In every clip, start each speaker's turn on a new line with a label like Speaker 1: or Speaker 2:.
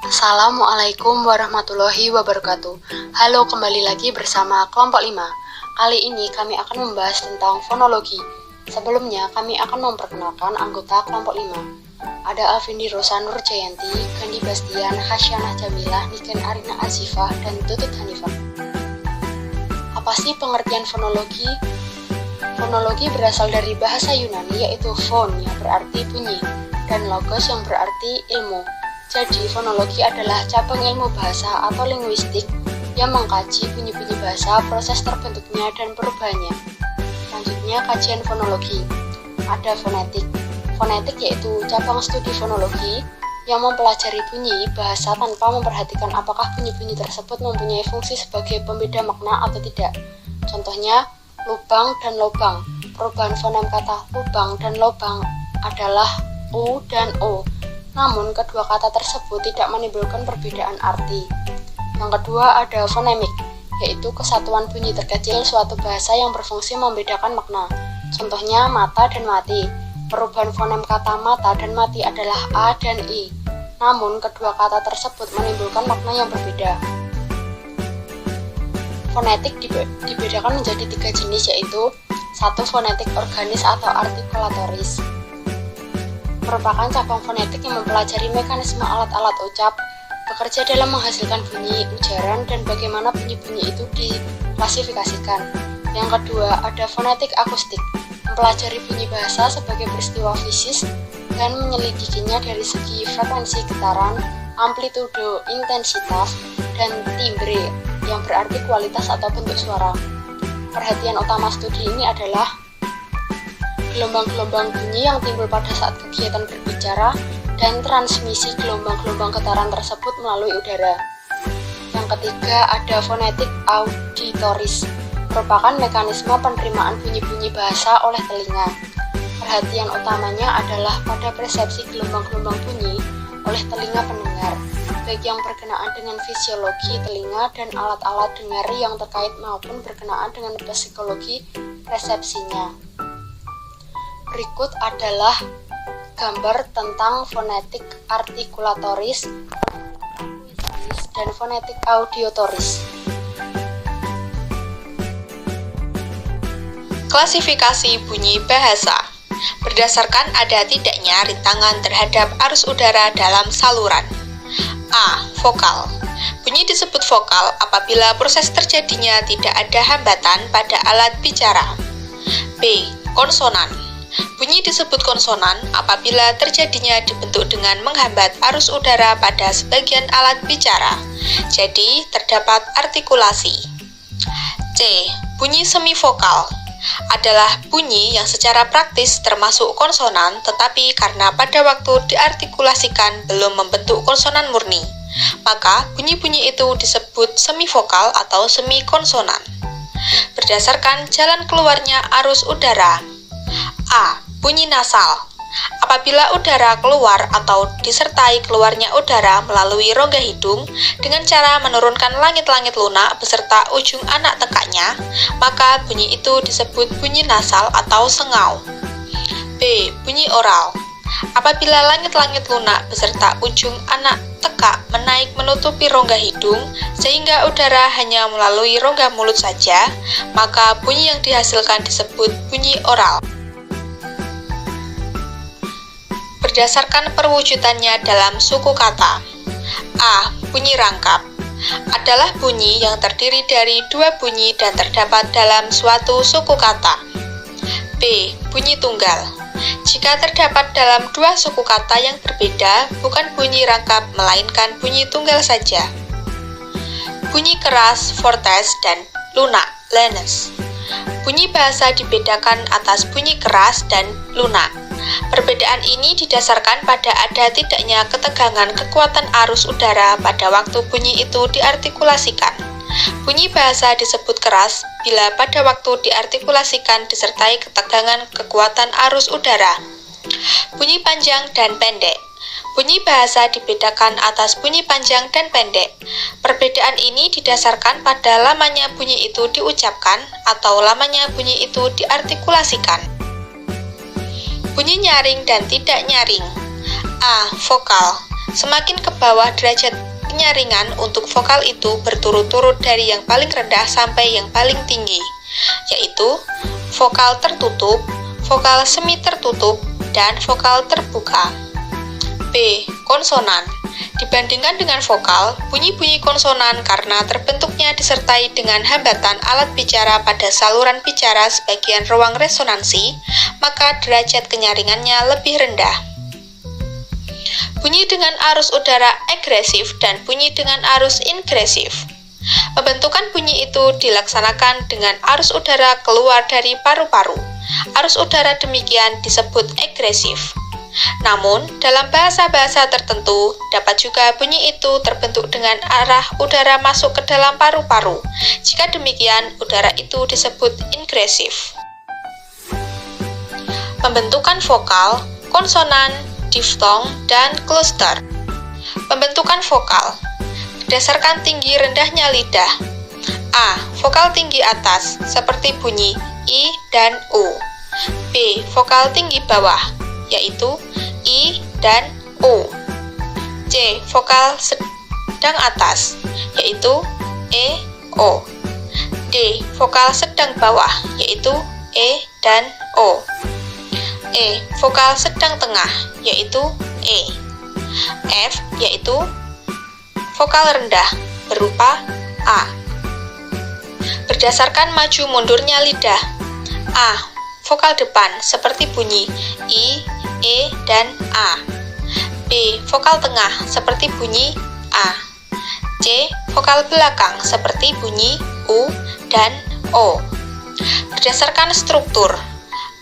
Speaker 1: Assalamualaikum warahmatullahi wabarakatuh. Halo, kembali lagi bersama kelompok 5. Kali ini kami akan membahas tentang fonologi. Sebelumnya kami akan memperkenalkan anggota kelompok 5. Ada Alvindi Rosa Nur Jayanti, Gandhi Bastian, Hasyanah Jamilah, Niken Arina Azifah, dan Tutut Hanifah. Apa sih pengertian fonologi? Fonologi berasal dari bahasa Yunani yaitu phon yang berarti bunyi dan logos yang berarti ilmu. Jadi, fonologi adalah cabang ilmu bahasa atau linguistik yang mengkaji bunyi-bunyi bahasa, proses terbentuknya, dan perubahannya. Selanjutnya, kajian fonologi. Ada fonetik. Fonetik yaitu cabang studi fonologi yang mempelajari bunyi bahasa tanpa memperhatikan apakah bunyi-bunyi tersebut mempunyai fungsi sebagai pembeda makna atau tidak. Contohnya, lubang dan lobang. Perubahan fonem kata lubang dan lobang adalah U dan O. Namun, kedua kata tersebut tidak menimbulkan perbedaan arti. Yang kedua ada fonemik, yaitu kesatuan bunyi terkecil suatu bahasa yang berfungsi membedakan makna. Contohnya, mata dan mati. Perubahan fonem kata mata dan mati adalah A dan I. Namun, kedua kata tersebut menimbulkan makna yang berbeda. Fonetik dibedakan menjadi 3 jenis, yaitu 1. Fonetik organis atau artikulatoris, merupakan cabang fonetik yang mempelajari mekanisme alat-alat ucap, bekerja dalam menghasilkan bunyi, ujaran, dan bagaimana bunyi-bunyi itu diklasifikasikan. Yang kedua, ada fonetik akustik, mempelajari bunyi bahasa sebagai peristiwa fisis dan menyelidikinya dari segi frekuensi getaran, amplitudo, intensitas, dan timbre, yang berarti kualitas atau bentuk suara. Perhatian utama studi ini adalah gelombang-gelombang bunyi yang timbul pada saat kegiatan berbicara dan transmisi gelombang-gelombang getaran tersebut melalui udara. Yang ketiga ada fonetik auditoris, merupakan mekanisme penerimaan bunyi-bunyi bahasa oleh telinga. Perhatian utamanya adalah pada persepsi gelombang-gelombang bunyi oleh telinga pendengar, baik yang berkenaan dengan fisiologi telinga dan alat-alat dengar yang terkait maupun berkenaan dengan psikologi resepsinya. Berikut adalah gambar tentang fonetik artikulatoris dan fonetik auditoris.
Speaker 2: Klasifikasi bunyi bahasa berdasarkan ada tidaknya rintangan terhadap arus udara dalam saluran. A. Vokal. Bunyi disebut vokal apabila proses terjadinya tidak ada hambatan pada alat bicara. B. Konsonan. Bunyi disebut konsonan apabila terjadinya dibentuk dengan menghambat arus udara pada sebagian alat bicara, jadi terdapat artikulasi. C. Bunyi semivokal adalah bunyi yang secara praktis termasuk konsonan, tetapi karena pada waktu diartikulasikan belum membentuk konsonan murni, maka bunyi-bunyi itu disebut semivokal atau semikonsonan. Berdasarkan jalan keluarnya arus udara. A. Bunyi nasal. Apabila udara keluar atau disertai keluarnya udara melalui rongga hidung dengan cara menurunkan langit-langit lunak beserta ujung anak tekaknya, maka bunyi itu disebut bunyi nasal atau sengau. B. Bunyi oral. Apabila langit-langit lunak beserta ujung anak tekak menaik menutupi rongga hidung sehingga udara hanya melalui rongga mulut saja, maka bunyi yang dihasilkan disebut bunyi oral. Berdasarkan perwujudannya dalam suku kata. A. Bunyi rangkap adalah bunyi yang terdiri dari 2 bunyi dan terdapat dalam suatu suku kata. B. Bunyi tunggal. Jika terdapat dalam 2 suku kata yang berbeda, bukan bunyi rangkap melainkan bunyi tunggal saja. Bunyi keras, fortes, dan lunak, lenes. Bunyi bahasa dibedakan atas bunyi keras dan lunak. Perbedaan ini didasarkan pada ada tidaknya ketegangan kekuatan arus udara pada waktu bunyi itu diartikulasikan. Bunyi bahasa disebut keras bila pada waktu diartikulasikan disertai ketegangan kekuatan arus udara. Bunyi panjang dan pendek. Bunyi bahasa dibedakan atas bunyi panjang dan pendek. Perbedaan ini didasarkan pada lamanya bunyi itu diucapkan atau lamanya bunyi itu diartikulasikan. Bunyi nyaring dan tidak nyaring. A. Vokal. Semakin ke bawah derajat penyaringan untuk vokal itu berturut-turut dari yang paling rendah sampai yang paling tinggi, yaitu vokal tertutup, vokal semi tertutup, dan vokal terbuka. B. Konsonan. Dibandingkan dengan vokal, bunyi-bunyi konsonan karena terbentuknya disertai dengan hambatan alat bicara pada saluran bicara sebagian ruang resonansi, maka derajat kenyaringannya lebih rendah. Bunyi dengan arus udara agresif dan bunyi dengan arus ingresif. Pembentukan bunyi itu dilaksanakan dengan arus udara keluar dari paru-paru. Arus udara demikian disebut agresif. Namun, dalam bahasa-bahasa tertentu, dapat juga bunyi itu terbentuk dengan arah udara masuk ke dalam paru-paru. Jika demikian, udara itu disebut ingresif. Pembentukan vokal, konsonan, diftong, dan cluster. Pembentukan vokal berdasarkan tinggi rendahnya lidah. A. Vokal tinggi atas, seperti bunyi I dan U. B. Vokal tinggi bawah, yaitu I dan U. C. Vokal sedang atas, yaitu E, O. D. Vokal sedang bawah, yaitu E dan O. E. Vokal sedang tengah, yaitu E. F. Yaitu vokal rendah, berupa A. Berdasarkan maju mundurnya lidah. A. Vokal depan, seperti bunyi I, E, dan A. B. Vokal tengah, seperti bunyi A. C. Vokal belakang, seperti bunyi U dan O. Berdasarkan struktur.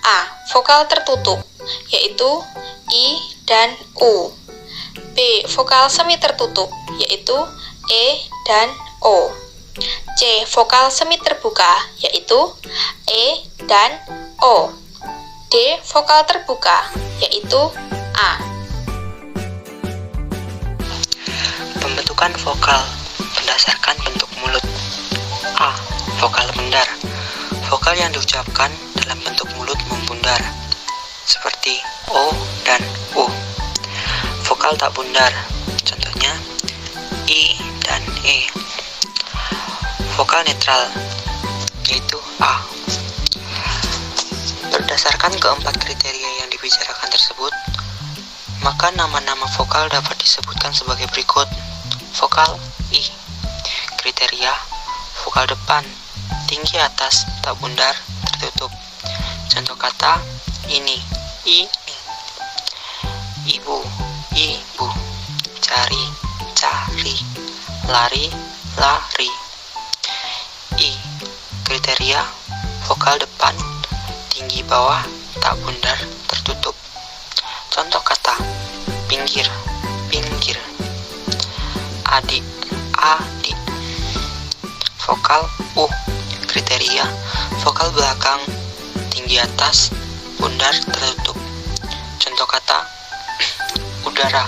Speaker 2: A. Vokal tertutup, yaitu I dan U. B. Vokal semi tertutup, yaitu E dan O. C. Vokal semi terbuka, yaitu E dan O. D. Vokal terbuka, yaitu A.
Speaker 3: Pembentukan vokal berdasarkan bentuk mulut. A. Vokal bundar. Vokal yang diucapkan dalam bentuk mulut membundar, seperti O dan U. Vokal tak bundar, contohnya I dan E. Vokal netral, yaitu A. Berdasarkan keempat kriteria yang dibicarakan tersebut, maka nama-nama vokal dapat disebutkan sebagai berikut. Vokal I. Kriteria: vokal depan, tinggi atas, tak bundar, tertutup. Contoh kata: ini, ibu, ibu, cari, cari, lari, lari. I. Kriteria: vokal depan, tinggi bawah, tak bundar, tertutup. Contoh kata: pinggir, pinggir, adik, adik. Vokal U. Kriteria: vokal belakang, tinggi atas, bundar, tertutup. Contoh kata: udara,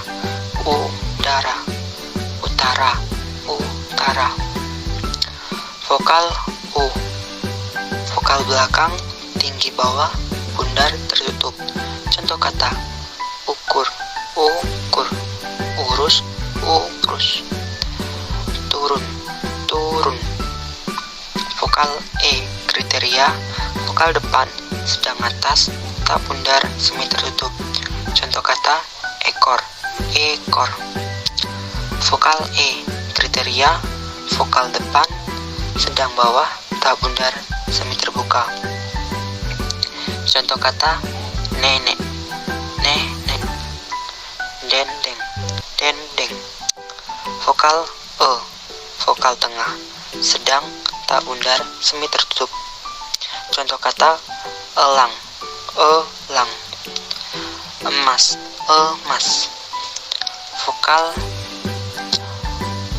Speaker 3: udara, utara, utara. Vokal U. Vokal belakang, tinggi bawah, bundar, tertutup. Contoh kata: ukur, ukur, urus, urus, turun, turun. Vokal E. Kriteria: vokal depan, sedang atas, tak bundar, semi tertutup. Contoh kata: ekor, ekor. Vokal E. Kriteria: vokal depan, sedang bawah, tak bundar, semi terbuka. Contoh kata: nenek, nenek, dendeng, dendeng. Vokal E. Vokal tengah, sedang, tak bundar, semi tertutup. Contoh kata: elang, elang, emas, emas. Vokal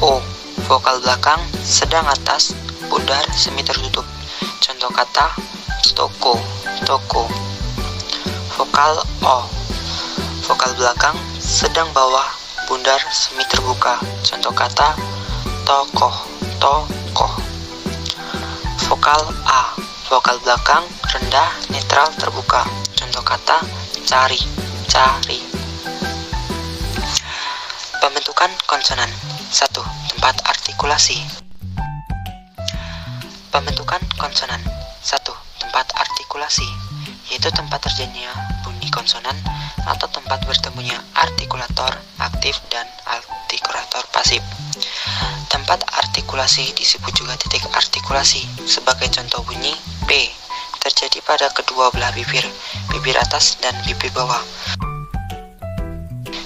Speaker 3: O. Vokal belakang, sedang atas, bundar, semi tertutup. Contoh kata: toko, toko. Vokal O. Vokal belakang, sedang bawah, bundar, semi terbuka. Contoh kata: tokoh, tokoh. Vokal A. Vokal belakang, rendah, netral, terbuka. Contoh kata: cari, cari. Pembentukan konsonan. 1. Tempat artikulasi. Pembentukan konsonan. 1. Tempat artikulasi, yaitu tempat terjadinya bunyi konsonan atau tempat bertemunya artikulator aktif dan artikulator pasif. Tempat artikulasi disebut juga titik artikulasi. Sebagai contoh bunyi P terjadi pada kedua belah bibir, bibir atas dan bibir bawah.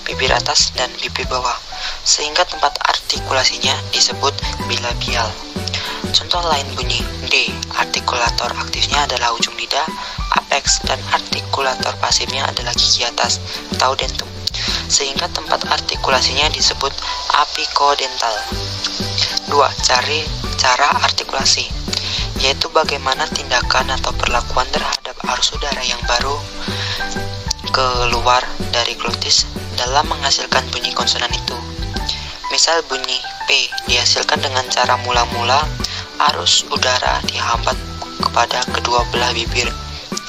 Speaker 3: Bibir atas dan bibir bawah, sehingga tempat artikulasinya disebut bilabial. Contoh lain bunyi D, artikulator aktifnya adalah ujung lidah, apex, dan artikulator pasifnya adalah gigi atas atau dentum, sehingga tempat artikulasinya disebut apikodental. 2. Cara artikulasi, yaitu bagaimana tindakan atau perlakuan terhadap arus udara yang baru keluar dari glotis dalam menghasilkan bunyi konsonan itu. Misal bunyi P dihasilkan dengan cara mula-mula arus udara dihambat kepada kedua belah bibir,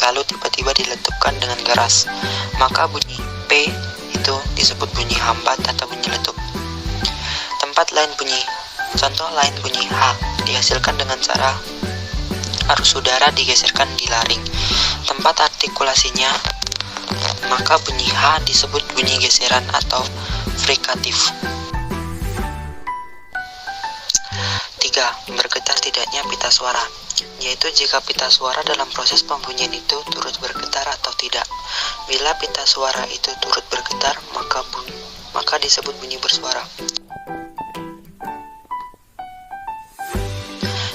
Speaker 3: lalu tiba-tiba diletupkan dengan keras, maka bunyi P itu disebut bunyi hambat atau bunyi letup. Contoh lain bunyi H dihasilkan dengan cara arus udara digeserkan di laring, tempat artikulasinya, maka bunyi H disebut bunyi geseran atau frikatif. 3. Bergetar tidaknya pita suara, yaitu jika pita suara dalam proses pembunyian itu turut bergetar atau tidak. Bila pita suara itu turut bergetar, maka disebut bunyi bersuara.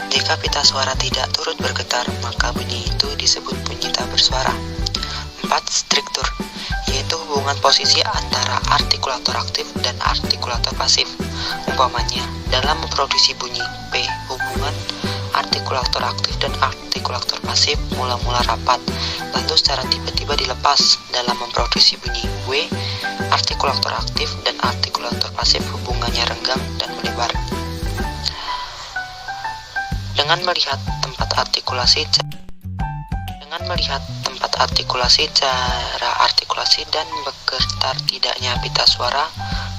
Speaker 3: Jika pita suara tidak turut bergetar, maka bunyi itu disebut bunyi tak bersuara. 4. Struktur, yaitu hubungan posisi antara artikulator aktif dan artikulator pasif. Umpamanya, dalam memproduksi bunyi P, hubungan artikulator aktif dan artikulator pasif mula-mula rapat, lalu secara tiba-tiba dilepas. Dalam memproduksi bunyi W, artikulator aktif dan artikulator pasif hubungannya renggang dan melebar. Dengan melihat tempat artikulasi, cara artikulasi, dan bergetar tidaknya pita suara,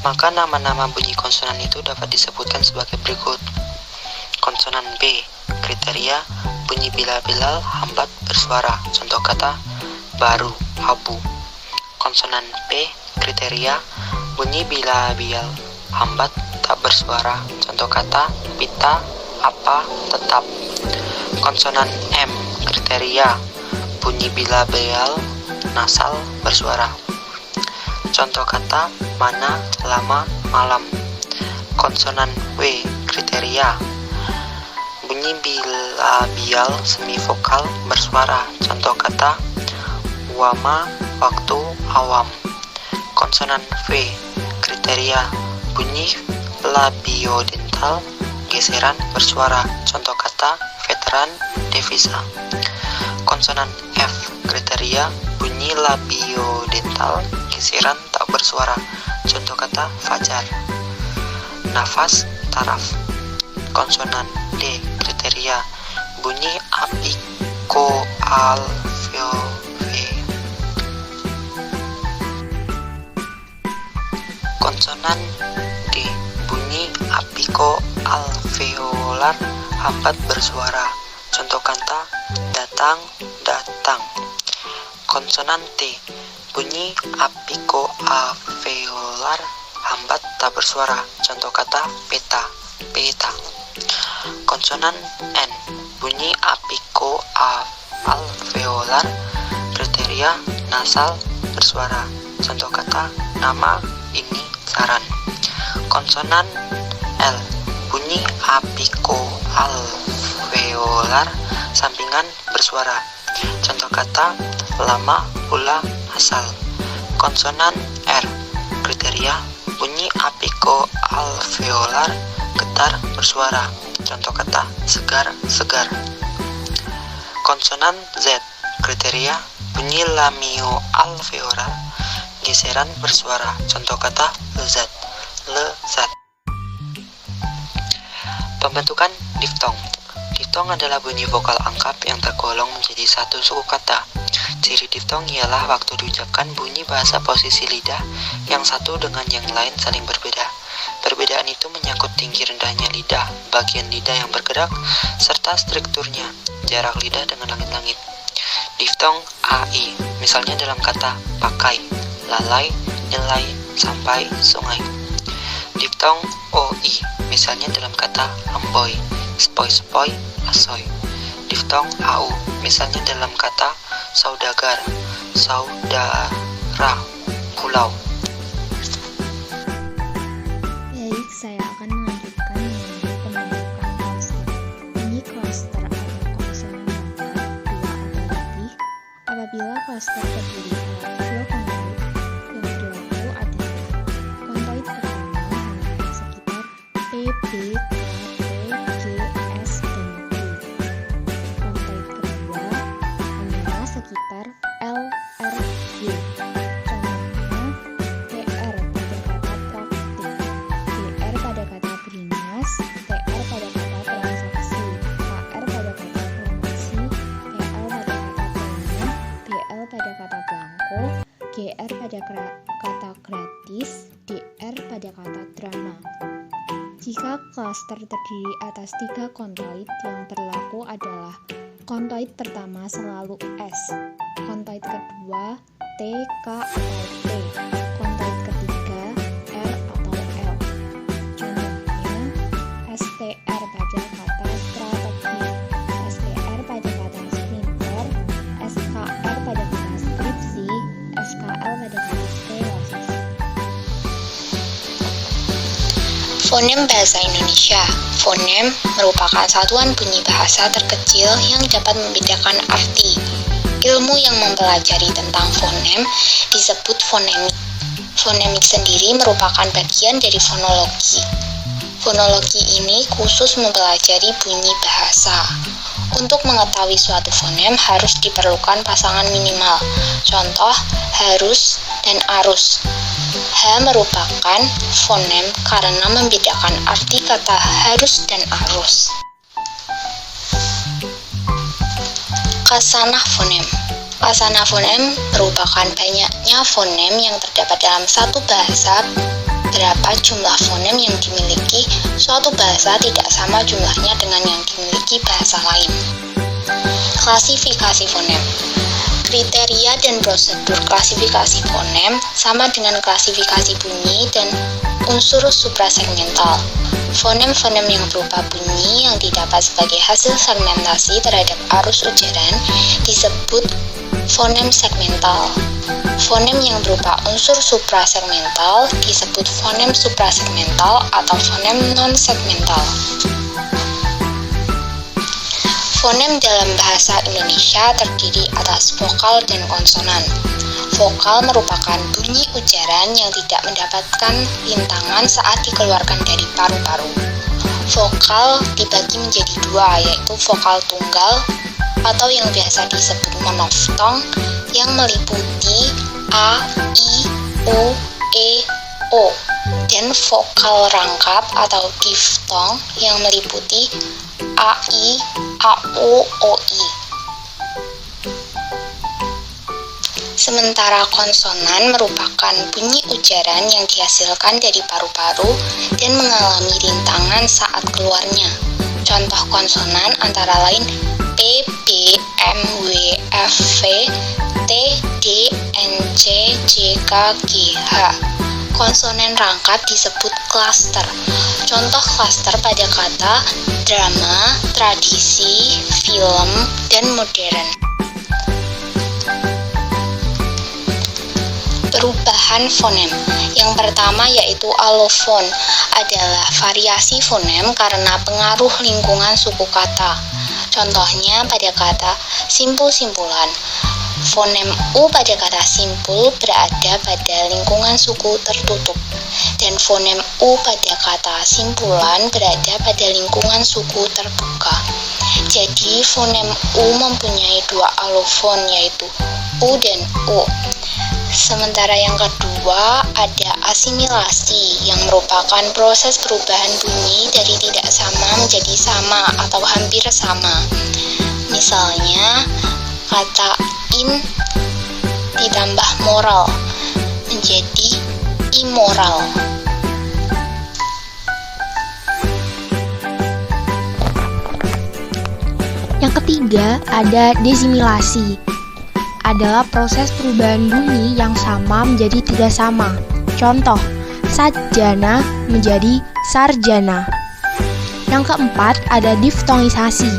Speaker 3: maka nama-nama bunyi konsonan itu dapat disebutkan sebagai berikut. Konsonan B, kriteria bunyi bila-bilal hambat bersuara, contoh kata baru, abu. Konsonan P, kriteria bunyi bila-bilal hambat tak bersuara, contoh kata pita, apa, tetap. Konsonan M, kriteria bunyi bila-bilal nasal bersuara, contoh kata mana, lama, malam. Konsonan W, kriteria bunyi bilabial semivokal bersuara, contoh kata wama, waktu, awam. Konsonan V, kriteria bunyi labiodental geseran bersuara, contoh kata veteran, devisa. Konsonan F, kriteria bunyi labiodental geseran tak bersuara, contoh kata fajar, nafas, taraf. Konsonan D, kriteria bunyi apikoalveole. Konsonan D, bunyi apikoalveolar hambat bersuara, contoh kata datang, datang. Konsonan T, bunyi apikoalveolar hambat tak bersuara, contoh kata peta, peta. Konsonan N, bunyi apikoalveolar kriteria nasal bersuara, contoh kata nama, ini, saran. Konsonan L, bunyi apikoalveolar sampingan bersuara, contoh kata lama, pula, asal. Konsonan R, kriteria bunyi apikoalveolar getar bersuara, contoh kata segar, segar. Konsonan Z, kriteria bunyi lamioalveolar geseran bersuara, contoh kata lezat, lezat. Pembentukan diftong. Diftong adalah bunyi vokal angkap yang tergolong menjadi satu suku kata. Ciri diftong ialah waktu diucapkan bunyi bahasa posisi lidah yang satu dengan yang lain saling berbeda. Perbedaan itu menyangkut tinggi rendahnya lidah, bagian lidah yang bergerak, serta strukturnya, jarak lidah dengan langit-langit. Diftong AI, misalnya dalam kata pakai, lalai, nilai, sampai, sungai. Diftong OI, misalnya dalam kata amboy, sepoi-sepoi, asoy. Diftong AU, misalnya dalam kata saudagar, saudara, pulau.
Speaker 4: Baik, saya akan melanjutkan mengenai pembentukan klaster. Bunyi klaster atau konsonan rangkap dua atau lebih apabila klaster terdiri atas dua kontoid. Yang berlaku adalah kontoid pertama hanyalah sekitar P, B, K, T, G, S, dan Q. Kontoid kedua hanyalah sekitar L, R, Y. Contohnya PR pada kata praktik, BR pada kata beringas, TR pada kata transaksi, KR pada kata promosi, PL pada kata pelayanan, BL pada kata belangko, GR pada kata gratis, DR pada kata drama. Jika klaster terdiri atas tiga kontoid, yang berlaku adalah kontoid pertama selalu S, kontoid kedua T, K, atau T, kontoid ketiga R atau L. Contohnya, STR pada kata strategi, STR pada kata sprinter, SKR pada kata skripsi, SKL pada kata sklerosis.
Speaker 2: Fonem bahasa Indonesia. Fonem merupakan satuan bunyi bahasa terkecil yang dapat membedakan arti. Ilmu yang mempelajari tentang fonem disebut fonemik. Fonemik sendiri merupakan bagian dari fonologi. Fonologi ini khusus mempelajari bunyi bahasa. Untuk mengetahui suatu fonem harus diperlukan pasangan minimal. Contoh, harus dan arus. H merupakan fonem karena membedakan arti kata harus dan arus. Kasanah fonem. Kasanah fonem merupakan banyaknya fonem yang terdapat dalam satu bahasa. Berapa jumlah fonem yang dimiliki suatu bahasa tidak sama jumlahnya dengan yang dimiliki bahasa lain. Klasifikasi fonem. Kriteria dan prosedur klasifikasi fonem sama dengan klasifikasi bunyi dan unsur suprasegmental. Fonem-fonem yang berupa bunyi yang didapat sebagai hasil segmentasi terhadap arus ujaran disebut fonem segmental. Fonem yang berupa unsur suprasegmental disebut fonem suprasegmental atau fonem non-segmental. Fonem dalam bahasa Indonesia terdiri atas vokal dan konsonan. Vokal merupakan bunyi ujaran yang tidak mendapatkan rintangan saat dikeluarkan dari paru-paru. Vokal dibagi menjadi dua, yaitu vokal tunggal atau yang biasa disebut monoftong yang meliputi A, I, U, E, O, dan vokal rangkap atau diftong yang meliputi AI, AO, OI. Sementara konsonan merupakan bunyi ujaran yang dihasilkan dari paru-paru dan mengalami rintangan saat keluarnya. Contoh konsonan antara lain P, B, M, W, F, V, T, D, N, C, J, K, G, H. Konsonan rangkap disebut klaster. Contoh klaster pada kata drama, tradisi, film, dan modern. Perubahan fonem. Yang pertama yaitu alofon, adalah variasi fonem karena pengaruh lingkungan suku kata. Contohnya pada kata simpul-simpulan. Fonem U pada kata simpul berada pada lingkungan suku tertutup, dan fonem U pada kata simpulan berada pada lingkungan suku terbuka. Jadi fonem U mempunyai dua alofon yaitu U dan U. Sementara yang kedua ada asimilasi yang merupakan proses perubahan bunyi dari tidak sama menjadi sama atau hampir sama. Misalnya kata in
Speaker 5: ditambah moral menjadi immoral.
Speaker 4: Yang ketiga ada desimilasi. Adalah proses perubahan bunyi yang sama menjadi tidak sama. Contoh, sarjana menjadi sarjana. Yang keempat ada diftongisasi.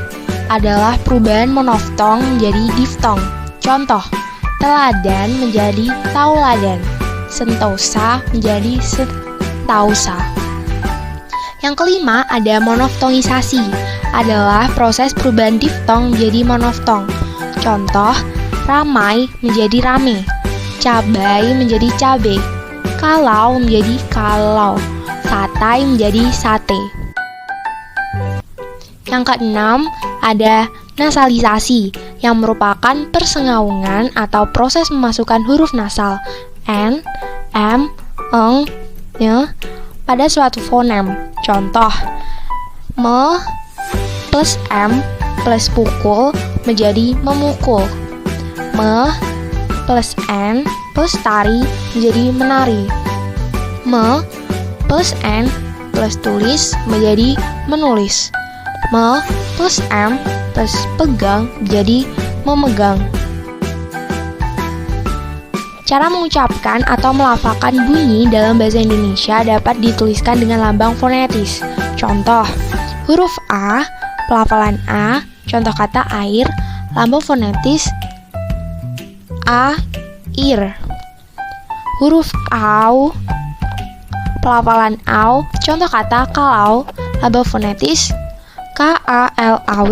Speaker 4: Adalah perubahan monoftong menjadi diftong. Contoh, teladan menjadi tauladan. Sentosa menjadi sentausa. Yang kelima ada monoftongisasi. Adalah proses perubahan diftong menjadi monoftong. Contoh, ramai menjadi rame, cabai menjadi cabe, kalau menjadi kalau, satai menjadi sate. Yang keenam ada nasalisasi, yang merupakan persengaungan atau proses memasukkan huruf nasal n, m, eng, nye pada suatu fonem. Contoh, me plus m plus pukul menjadi memukul. Me plus n plus tari menjadi menari. Me plus n plus tulis menjadi menulis. Me plus m plus pegang menjadi memegang. Cara mengucapkan atau melafalkan bunyi dalam bahasa Indonesia dapat dituliskan dengan lambang fonetis. Contoh, huruf A, pelafalan A, contoh kata air, lambang fonetis A, ir. Huruf AU, pelafalan AU, contoh kata kalau, lambang fonetis KALAW.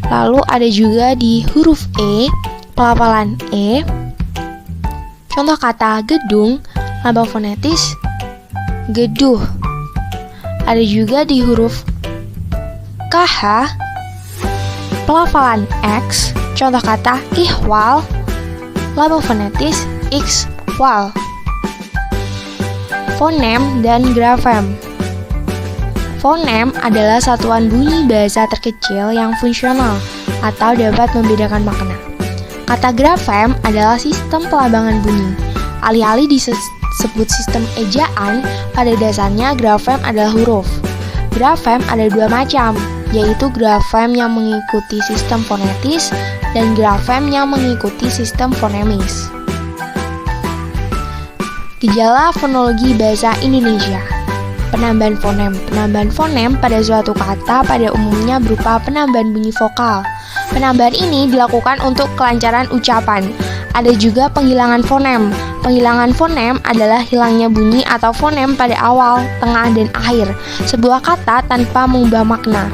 Speaker 4: Lalu ada juga di huruf E, pelafalan E, contoh kata gedung, lambang fonetis geduh. Ada juga di huruf KH, pelafalan X, contoh kata ihwal, lambang fonetis X-wal. Fonem dan grafem. Fonem adalah satuan bunyi bahasa terkecil yang fungsional atau dapat membedakan makna. Kata grafem adalah sistem pelambangan bunyi. Alih-alih disebut sistem ejaan, pada dasarnya grafem adalah huruf. Grafem ada dua macam, yaitu grafem yang mengikuti sistem fonetis dan grafem yang mengikuti sistem fonemis. Gejala fonologi bahasa Indonesia. Penambahan fonem. Penambahan fonem pada suatu kata pada umumnya berupa penambahan bunyi vokal. Penambahan ini dilakukan untuk kelancaran ucapan. Ada juga penghilangan fonem. Penghilangan fonem adalah hilangnya bunyi atau fonem pada awal, tengah, dan akhir sebuah kata tanpa mengubah makna.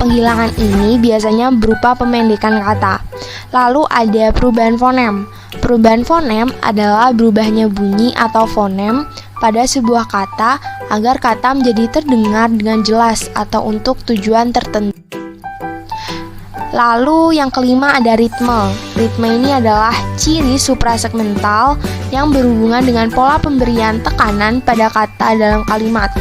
Speaker 4: Penghilangan ini biasanya berupa pemendekan kata. Lalu ada perubahan fonem. Perubahan fonem adalah berubahnya bunyi atau fonem pada sebuah kata agar kata menjadi terdengar dengan jelas atau untuk tujuan tertentu. Lalu yang kelima ada ritme. Ritme ini adalah ciri suprasegmental yang berhubungan dengan pola pemberian tekanan pada kata dalam kalimat.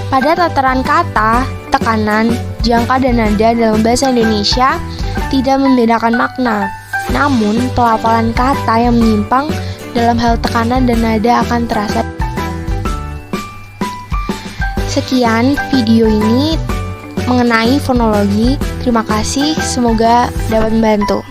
Speaker 4: Pada tataran kata, tekanan, jangka, dan nada dalam bahasa Indonesia tidak membedakan makna. Namun, pelafalan kata yang menyimpang dalam hal tekanan dan nada akan terasa. Sekian video ini mengenai fonologi. Terima kasih, semoga dapat membantu.